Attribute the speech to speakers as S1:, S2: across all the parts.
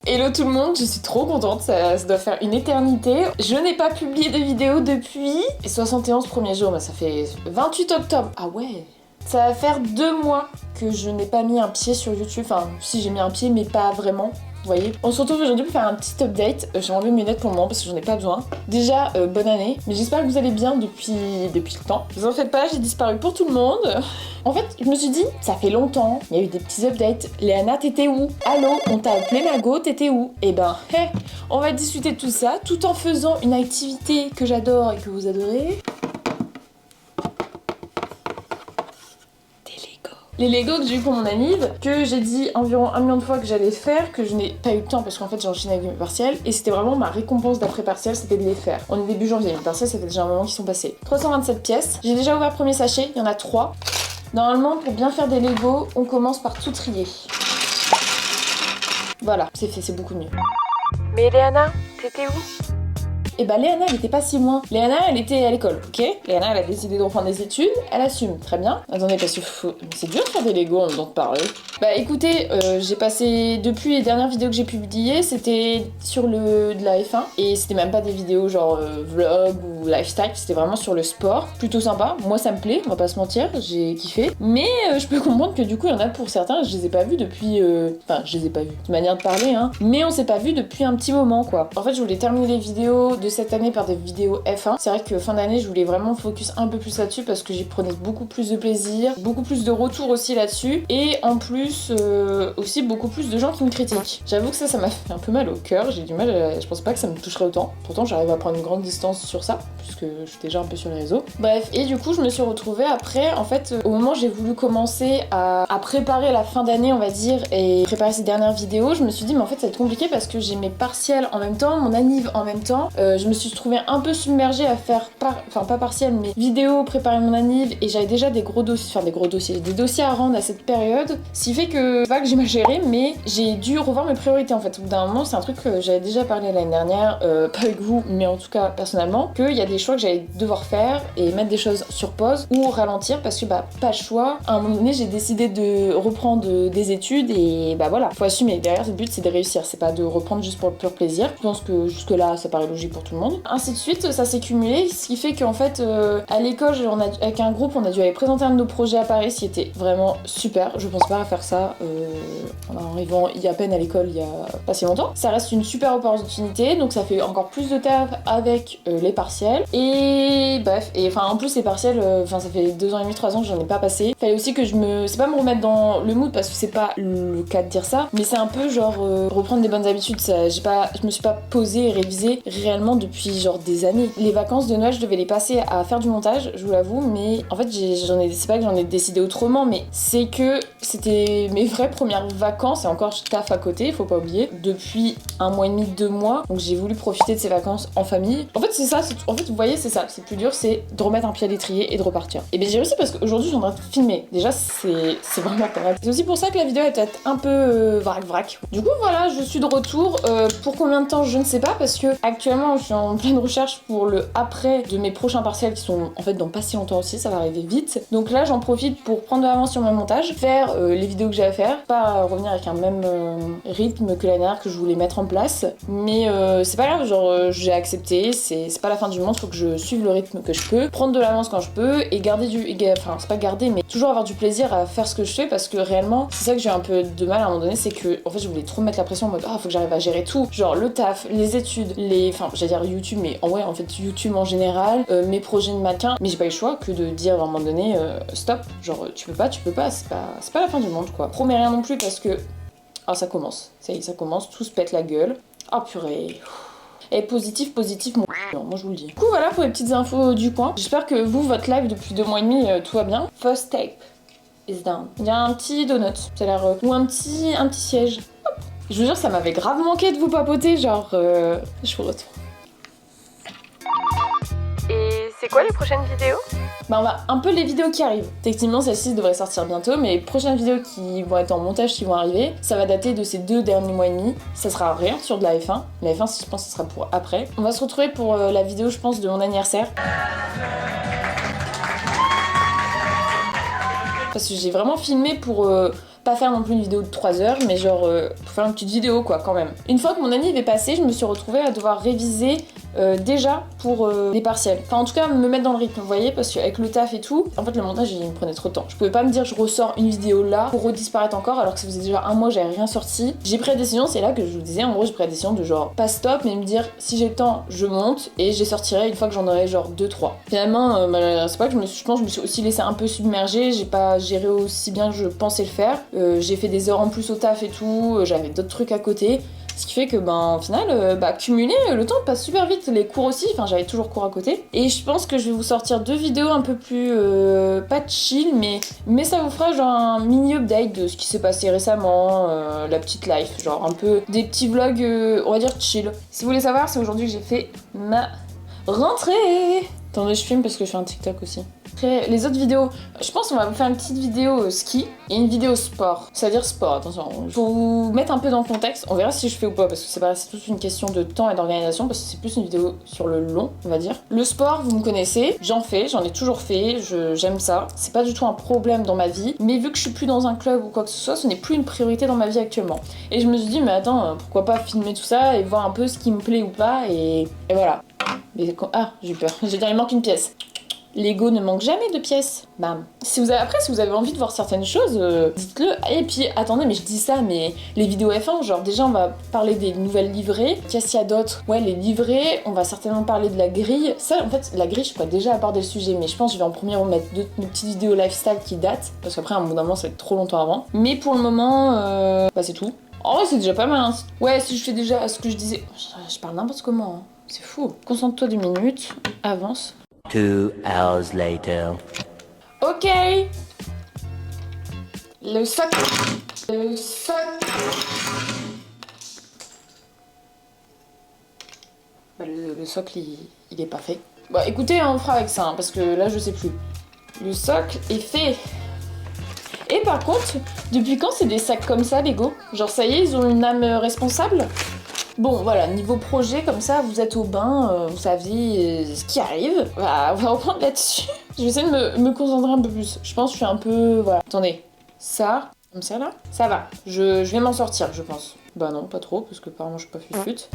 S1: Hello tout le monde, je suis trop contente, ça doit faire une éternité. Je n'ai pas publié de vidéo depuis 71 premiers jours, mais ça fait 28 octobre. Ah ouais. Ça va faire 2 mois que je n'ai pas mis un pied sur YouTube, enfin si j'ai mis un pied mais pas vraiment. Vous voyez. On se retrouve aujourd'hui pour faire un petit update. J'ai enlevé mes lunettes pour le moment parce que j'en ai pas besoin. Déjà, bonne année. Mais j'espère que vous allez bien depuis le temps. Vous en faites pas, j'ai disparu pour tout le monde. En fait, je me suis dit, ça fait longtemps, il y a eu des petits updates. Léana, t'étais où? Allô, on t'a appelé Mago, t'étais où? Eh ben, on va discuter de tout ça tout en faisant une activité que j'adore et que vous adorez. Les Lego que j'ai eu pour mon anniv, que j'ai dit environ 1 million de fois que j'allais faire, que je n'ai pas eu le temps parce qu'en fait j'ai enchaîné avec mes partiels, et c'était vraiment ma récompense d'après partiel, c'était de les faire. On est début janvier, mes partiels ça fait déjà un moment qu'ils sont passés. 327 pièces, j'ai déjà ouvert le premier sachet, il y en a 3. Normalement pour bien faire des Lego, on commence par tout trier. Voilà, c'est fait, c'est beaucoup mieux.
S2: Mais Léana, t'étais où?
S1: Et bah Léana elle était pas si loin. Léana elle était à l'école, ok? Léana elle a décidé de reprendre des études, elle assume, très bien. Attendez parce que c'est dur de faire des Lego en même parler. Bah écoutez, j'ai passé, depuis les dernières vidéos que j'ai publiées, c'était sur de la F1. Et c'était même pas des vidéos genre vlog ou lifestyle, c'était vraiment sur le sport. Plutôt sympa, moi ça me plaît, on va pas se mentir, j'ai kiffé. Mais je peux comprendre que du coup il y en a pour certains, je les ai pas vus depuis... Enfin je les ai pas vus, c'est manière de parler hein. Mais on s'est pas vus depuis un petit moment quoi. En fait je voulais terminer les vidéos de cette année par des vidéos F1. C'est vrai que fin d'année je voulais vraiment focus un peu plus là-dessus parce que j'y prenais beaucoup plus de plaisir, beaucoup plus de retours aussi là-dessus et en plus aussi beaucoup plus de gens qui me critiquent. J'avoue que ça m'a fait un peu mal au cœur, j'ai du mal, je pense pas que ça me toucherait autant. Pourtant j'arrive à prendre une grande distance sur ça puisque je suis déjà un peu sur les réseaux. Bref, et du coup je me suis retrouvée après, en fait au moment où j'ai voulu commencer à préparer la fin d'année on va dire et préparer ces dernières vidéos, je me suis dit mais en fait ça va être compliqué parce que j'ai mes partiels en même temps, mon anniv en même temps. Je me suis trouvée un peu submergée à faire, enfin pas partiel, mais vidéo, préparer mon anniv, et j'avais déjà des gros dossiers, des dossiers à rendre à cette période, ce qui fait que, pas que j'ai mal géré, mais j'ai dû revoir mes priorités en fait. Au bout d'un moment, c'est un truc que j'avais déjà parlé l'année dernière, pas avec vous, mais en tout cas personnellement, qu'il y a des choix que j'allais devoir faire et mettre des choses sur pause ou ralentir parce que bah pas le choix. À un moment donné, j'ai décidé de reprendre des études et bah voilà, faut assumer. Derrière, le but c'est de réussir, c'est pas de reprendre juste pour le pur plaisir. Je pense que jusque là, ça paraît logique pour tout le monde. Ainsi de suite, ça s'est cumulé, ce qui fait qu'en fait, à l'école, avec un groupe, on a dû aller présenter un de nos projets à Paris, ce qui était vraiment super. Je pense pas à faire ça en arrivant il y a à peine à l'école il y a pas si longtemps. Ça reste une super opportunité, donc ça fait encore plus de taf avec les partiels. Et bref, et enfin en plus les partiels, ça fait 2 ans et demi, 3 ans que j'en ai pas passé. Fallait aussi que c'est pas me remettre dans le mood parce que c'est pas le cas de dire ça, mais c'est un peu genre reprendre des bonnes habitudes. Je me suis pas posée et révisée réellement depuis genre des années. Les vacances de Noël, je devais les passer à faire du montage, je vous l'avoue, mais en fait, c'est pas que j'en ai décidé autrement, mais c'est que c'était mes vraies premières vacances, et encore je taffe à côté, faut pas oublier, depuis 1 mois et demi, 2 mois, donc j'ai voulu profiter de ces vacances en famille. En fait, c'est ça, en fait, vous voyez, c'est ça, c'est plus dur, c'est de remettre un pied à l'étrier et de repartir. Et bien j'ai réussi parce qu'aujourd'hui, je suis en train de filmer. Déjà, c'est vraiment pas mal. C'est aussi pour ça que la vidéo est peut-être un peu vrac. Du coup, voilà, je suis de retour. Pour combien de temps, je ne sais pas, parce que actuellement, je suis en pleine recherche pour le après de mes prochains partiels qui sont en fait dans pas si longtemps aussi, ça va arriver vite. Donc là j'en profite pour prendre de l'avance sur mon montage, faire les vidéos que j'ai à faire, pas revenir avec un même rythme que l'année dernière que je voulais mettre en place. Mais c'est pas grave, genre j'ai accepté, c'est pas la fin du monde, faut que je suive le rythme que je peux, prendre de l'avance quand je peux et garder enfin c'est pas garder mais toujours avoir du plaisir à faire ce que je fais parce que réellement c'est ça que j'ai un peu de mal à un moment donné, c'est que en fait je voulais trop mettre la pression en mode faut que j'arrive à gérer tout, genre le taf, les études, enfin j'allais dire YouTube mais en vrai en fait YouTube en général, mes projets de matin, mais j'ai pas eu le choix que de dire à un moment donné stop, genre tu peux pas, c'est pas la fin du monde quoi. Promets rien non plus parce que ça commence, ça y est, ça commence, tout se pète la gueule. Oh purée. Et positif, mon non, moi je vous le dis. Du coup voilà pour les petites infos du coin. J'espère que vous, votre live depuis 2 mois et demi, tout va bien. First tape is down. Il y a un petit donut, ça a l'air ou un petit siège. Hop. Je vous jure ça m'avait grave manqué de vous papoter, genre je vous retrouve.
S2: Et c'est quoi les prochaines vidéos?
S1: Bah on va un peu les vidéos qui arrivent. Techniquement celle-ci devrait sortir bientôt, mais les prochaines vidéos qui vont être en montage, qui vont arriver, ça va dater de ces 2 derniers mois et demi. Ça sera rien sur de la F1. La F1 je pense que ce sera pour après. On va se retrouver pour la vidéo je pense de mon anniversaire. Parce que j'ai vraiment filmé pour pas faire non plus une vidéo de 3 heures, mais genre pour faire une petite vidéo quoi quand même. Une fois que mon année est passée, je me suis retrouvée à devoir réviser déjà pour les partiels. Enfin en tout cas me mettre dans le rythme, vous voyez, parce qu'avec le taf et tout, en fait le montage il me prenait trop de temps. Je pouvais pas me dire je ressors une vidéo là pour redisparaître encore alors que ça faisait déjà un mois j'avais rien sorti. J'ai pris la décision, c'est là que je vous disais, en gros j'ai pris la décision de genre pas stop mais me dire si j'ai le temps je monte et je les sortirai une fois que j'en aurai genre 2-3. Finalement c'est pas que je pense que je me suis aussi laissée un peu submerger, j'ai pas géré aussi bien que je pensais le faire. J'ai fait des heures en plus au taf et tout, j'avais d'autres trucs à côté. Ce qui fait que, au final, cumuler, le temps passe super vite, les cours aussi, enfin j'avais toujours cours à côté. Et je pense que je vais vous sortir 2 vidéos un peu plus, pas chill, mais ça vous fera genre un mini update de ce qui s'est passé récemment, la petite life, genre un peu des petits vlogs, on va dire chill. Si vous voulez savoir, c'est aujourd'hui que j'ai fait ma rentrée. Attendez, je filme parce que je fais un TikTok aussi. Après, les autres vidéos, je pense qu'on va vous faire une petite vidéo ski et une vidéo sport. C'est-à-dire sport, attention. Pour vous mettre un peu dans le contexte, on verra si je fais ou pas, parce que c'est toute une question de temps et d'organisation, parce que c'est plus une vidéo sur le long, on va dire. Le sport, vous me connaissez, j'en ai toujours fait, j'aime ça. C'est pas du tout un problème dans ma vie, mais vu que je suis plus dans un club ou quoi que ce soit, ce n'est plus une priorité dans ma vie actuellement. Et je me suis dit, mais attends, pourquoi pas filmer tout ça et voir un peu ce qui me plaît ou pas, et voilà. Mais, j'ai eu peur, j'ai dit il manque une pièce. Lego ne manque jamais de pièces. Bam. Si vous avez envie de voir certaines choses, dites-le. Et puis, attendez, mais je dis ça, mais les vidéos F1, genre déjà on va parler des nouvelles livrées. Qu'est-ce qu'il y a d'autre? Ouais, les livrées, on va certainement parler de la grille. Ça, en fait, la grille, je pourrais déjà aborder le sujet, mais je pense que je vais en premier remettre deux petites vidéos lifestyle qui datent, parce qu'après, à un bout d'un moment, ça va être trop longtemps avant. Mais pour le moment, c'est tout. En vrai, c'est déjà pas mal, hein. Ouais, si je fais déjà ce que je disais... Je parle n'importe comment, hein. C'est fou. Concentre-toi 2 minutes, avance.
S3: 2 hours later.
S1: Ok. Le sac. Le socle, il est pas fait. Bah écoutez, on fera avec ça, hein, parce que là, je sais plus. Le socle est fait. Et par contre, depuis quand c'est des sacs comme ça, Lego? Genre ça y est, ils ont une âme responsable? Bon voilà, niveau projet, comme ça, vous êtes au bain, vous savez ce qui arrive. Voilà, on va reprendre là-dessus. Je vais essayer de me concentrer un peu plus. Je pense que je suis un peu... Voilà. Attendez, ça, comme ça là, ça va. Je vais m'en sortir, je pense. Bah non, pas trop, parce que apparemment je suis pas fut-fut.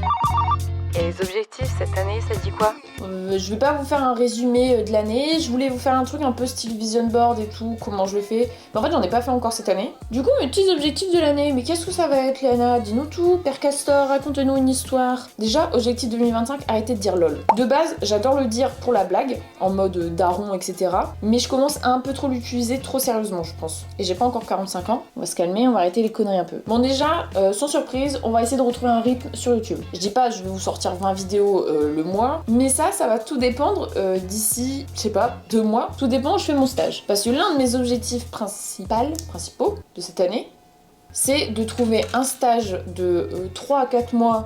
S2: Et les objectifs cette année, ça dit quoi?
S1: Je vais pas vous faire un résumé de l'année, je voulais vous faire un truc un peu style vision board et tout, comment je le fais. Mais en fait j'en ai pas fait encore cette année. Du coup mes petits objectifs de l'année, mais qu'est-ce que ça va être Léana? Dis-nous tout, Père Castor, raconte-nous une histoire. Déjà, objectif 2025, arrêtez de dire lol. De base, j'adore le dire pour la blague, en mode daron, etc. Mais je commence à un peu trop l'utiliser trop sérieusement je pense. Et j'ai pas encore 45 ans, on va se calmer, on va arrêter les conneries un peu. Bon déjà, sans surprise, on va essayer de retrouver un rythme sur YouTube. Je dis pas je vais vous sortir 20 vidéos le mois, mais ça va tout dépendre d'ici, je sais pas, 2 mois. Tout dépend, je fais mon stage. Parce que l'un de mes objectifs principaux de cette année, c'est de trouver un stage de 3 à 4 mois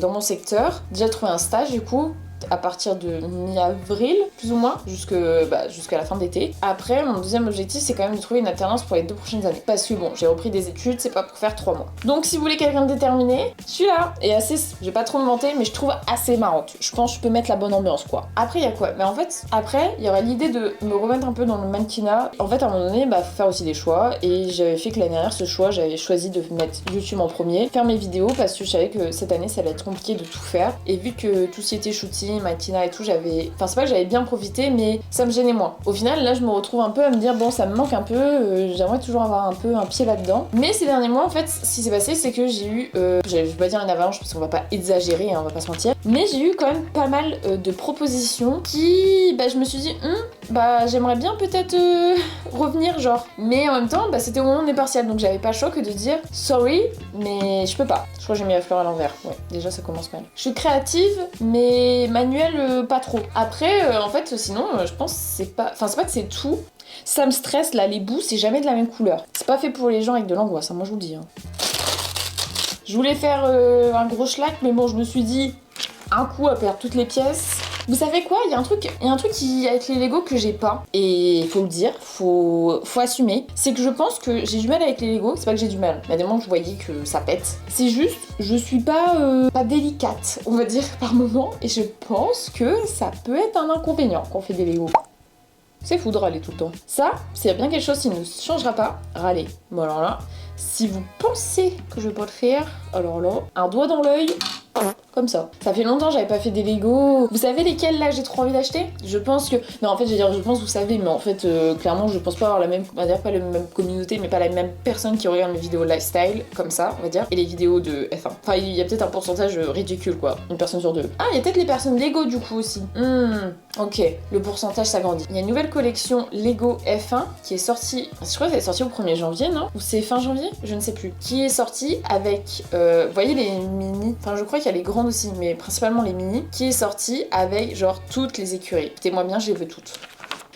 S1: dans mon secteur. Déjà trouver un stage du coup, à partir de mi-avril, plus ou moins, jusqu'à la fin d'été. Après, mon deuxième objectif, c'est quand même de trouver une alternance pour les 2 prochaines années. Parce que bon, j'ai repris des études, c'est pas pour faire 3 mois. Donc si vous voulez quelqu'un de déterminé, je suis là. Et assez, je vais pas trop me vanter, mais je trouve assez marrante. Je pense que je peux mettre la bonne ambiance, quoi. Après, il y a quoi? Mais en fait, après, il y aura l'idée de me remettre un peu dans le mannequinat. En fait, à un moment donné, faut faire aussi des choix. Et j'avais fait que l'année dernière, ce choix, j'avais choisi de mettre YouTube en premier, faire mes vidéos, parce que je savais que cette année, ça allait être compliqué de tout faire. Et vu que tout ce qui était shooting, mannequinat et tout, enfin c'est pas que j'avais bien profité, mais ça me gênait moins. Au final là je me retrouve un peu à me dire bon ça me manque un peu, j'aimerais toujours avoir un peu un pied là-dedans. Mais ces derniers mois en fait ce qui s'est passé c'est que j'ai eu, je vais pas dire une avalanche parce qu'on va pas exagérer, hein, on va pas se mentir, mais j'ai eu quand même pas mal de propositions qui, je me suis dit j'aimerais bien peut-être revenir genre. Mais en même temps c'était au moment des partiels donc j'avais pas le choix que de dire sorry mais je peux pas. Je crois que j'ai mis la fleur à l'envers, ouais déjà ça commence mal. Je suis créative mais manuel pas trop. Après en fait sinon je pense c'est pas que c'est tout. Ça me stresse là, les bouts c'est jamais de la même couleur. C'est pas fait pour les gens avec de l'angoisse, hein, moi je vous le dis. Hein. Je voulais faire un gros schlag mais bon je me suis dit un coup à perdre toutes les pièces. Vous savez quoi, il y a un truc qui avec les Lego que j'ai pas, et faut le dire, faut assumer, c'est que je pense que j'ai du mal avec les Lego, c'est pas que j'ai du mal, il y a des moments que je voyais que ça pète, c'est juste, je suis pas délicate, on va dire, par moment, et je pense que ça peut être un inconvénient quand on fait des Lego. C'est fou de râler tout le temps. Ça, s'il y a bien quelque chose qui ne changera pas, râler. Bon alors là, si vous pensez que je vais pas le faire, alors là, un doigt dans l'œil, comme ça. Ça fait longtemps que j'avais pas fait des Lego. Vous savez lesquels là j'ai trop envie d'acheter? Je pense que... Non en fait je vais dire je pense vous savez, mais en fait clairement je pense pas avoir la même... On va dire pas la même communauté, mais pas la même personne qui regarde mes vidéos lifestyle, comme ça on va dire, et les vidéos de F1. Enfin il y a peut-être un pourcentage ridicule quoi, une personne sur deux. Ah il y a peut-être les personnes Lego du coup aussi. Ok, le pourcentage s'agrandit. Il y a une nouvelle collection Lego F1 qui est sortie, je crois qu'elle est sortie au 1er janvier, non? Ou c'est fin janvier? Je ne sais plus. Qui est sortie avec, vous voyez les mini, enfin je crois qu'il y a les grandes aussi, mais principalement les mini, qui est sortie avec genre toutes les écuries. Écoutez-moi bien, je les veux toutes.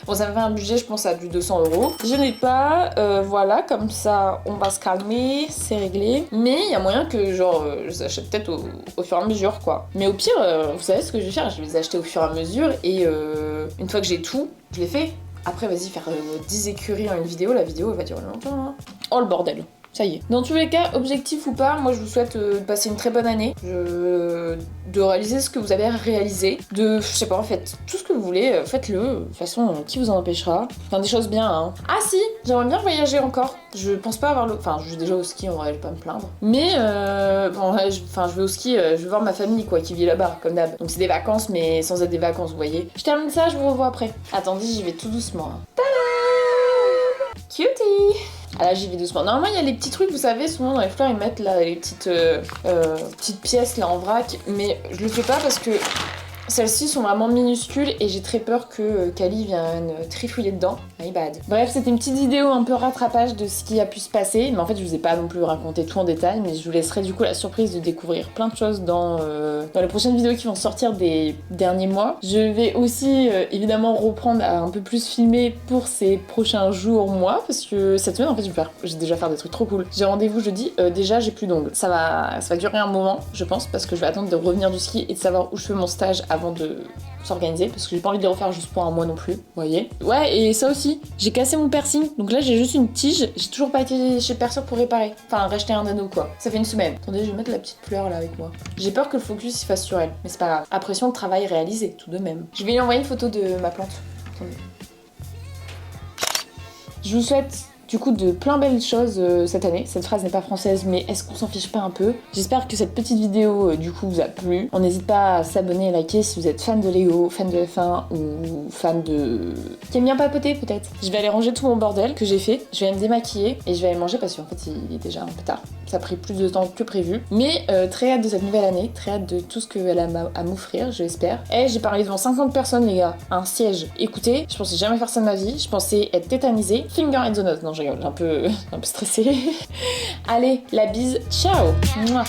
S1: Bon, ça me fait un budget, je pense, à du 200 €. Je n'ai pas, voilà, comme ça, on va se calmer, c'est réglé. Mais il y a moyen que, genre, je les achète peut-être au fur et à mesure, quoi. Mais au pire, vous savez ce que je vais faire? Je vais les acheter au fur et à mesure et une fois que j'ai tout, je les fais. Après, vas-y, faire 10 écuries en une vidéo, la vidéo, elle va durer longtemps, hein. Oh, le bordel. Ça y est. Dans tous les cas, objectif ou pas, moi je vous souhaite de passer une très bonne année, de réaliser ce que vous avez réalisé, je sais pas, faites tout ce que vous voulez, faites-le, de toute façon, qui vous en empêchera. Enfin, des choses bien, hein. Ah si, j'aimerais bien voyager encore. Je pense pas avoir enfin, je vais déjà au ski, en vrai, je vais pas me plaindre. Mais, bon, je vais au ski, je vais voir ma famille, quoi, qui vit là-bas, comme d'hab. Donc c'est des vacances, mais sans être des vacances, vous voyez. Je termine ça, je vous revois après. Attendez, j'y vais tout doucement, hein. Tada! Cutie! Ah là j'y vais doucement. Normalement il y a les petits trucs, vous savez, souvent dans les fleurs ils mettent là les petites pièces là en vrac, mais je le fais pas parce que celles-ci sont vraiment minuscules et j'ai très peur que Kali vienne trifouiller dedans. My bad. Bref, c'était une petite vidéo un peu rattrapage de ce qui a pu se passer, mais en fait je vous ai pas non plus raconté tout en détail, mais je vous laisserai du coup la surprise de découvrir plein de choses dans les prochaines vidéos qui vont sortir des derniers mois. Je vais aussi évidemment reprendre à un peu plus filmer pour ces prochains jours, mois, parce que cette semaine en fait je vais déjà faire des trucs trop cool. J'ai rendez-vous jeudi, déjà j'ai plus d'ongles. Ça va durer un moment, je pense, parce que je vais attendre de revenir du ski et de savoir où je fais mon stage avant de s'organiser, parce que j'ai pas envie de les refaire juste pour un mois non plus, vous voyez. Ouais, et ça aussi, j'ai cassé mon piercing, donc là j'ai juste une tige, j'ai toujours pas été chez personne pour réparer, enfin racheter un anneau quoi. Ça fait une semaine. Attendez, je vais mettre la petite fleur là avec moi. J'ai peur que le focus se fasse sur elle, mais c'est pas grave. Après le travail réalisé, tout de même. Je vais lui envoyer une photo de ma plante. Attendez. Je vous souhaite du coup de plein belles choses cette année. Cette phrase n'est pas française, mais est-ce qu'on s'en fiche pas un peu? J'espère que cette petite vidéo du coup vous a plu. On n'hésite pas à s'abonner et liker si vous êtes fan de Lego, fan de F1 ou fan de... qui aime bien papoter peut-être. Je vais aller ranger tout mon bordel que j'ai fait. Je vais aller me démaquiller et je vais aller manger parce qu'en fait il est déjà un peu tard. Ça a pris plus de temps que prévu. Mais très hâte de cette nouvelle année, très hâte de tout ce qu'elle a à m'offrir, je l'espère. Et j'ai parlé devant 50 personnes les gars, un siège. Écoutez, je pensais jamais faire ça de ma vie, je pensais être tétanisée. Finger in the nose, non je rigole, un peu stressée. Allez, la bise, ciao. Mouah.